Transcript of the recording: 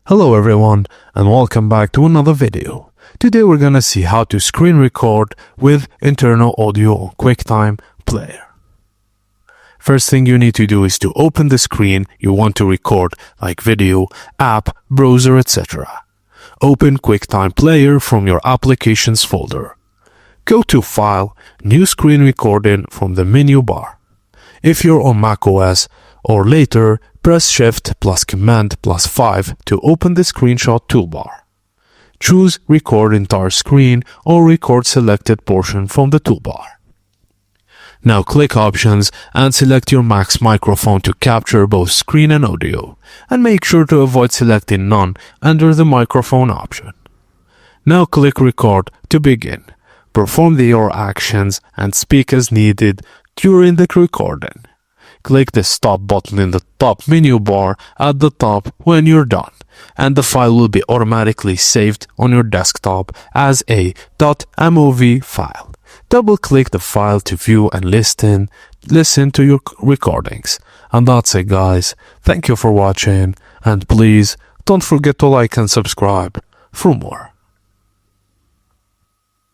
Hello everyone and welcome back to another video. Today we're gonna see how to screen record with internal audio on QuickTime player. First thing you need to do is to open the screen you want to record, like video, app, browser, etc. Open QuickTime player from your applications folder. Go to File, New Screen Recording from the menu bar. If you're on macOS or later, press Shift plus Command plus 5 to open the screenshot toolbar. Choose Record Entire Screen or Record Selected Portion from the toolbar. Now click Options and select your Mac's microphone to capture both screen and audio, and make sure to avoid selecting None under the microphone option. Now click Record to begin. Perform the error actions and speak as needed during the recording. Click the Stop button in the top menu bar at the top when you're done, and the file will be automatically saved on your desktop as a .mov file. Double-click the file to view and listen to your recordings. And that's it, guys. Thank you for watching, and please don't forget to like and subscribe for more.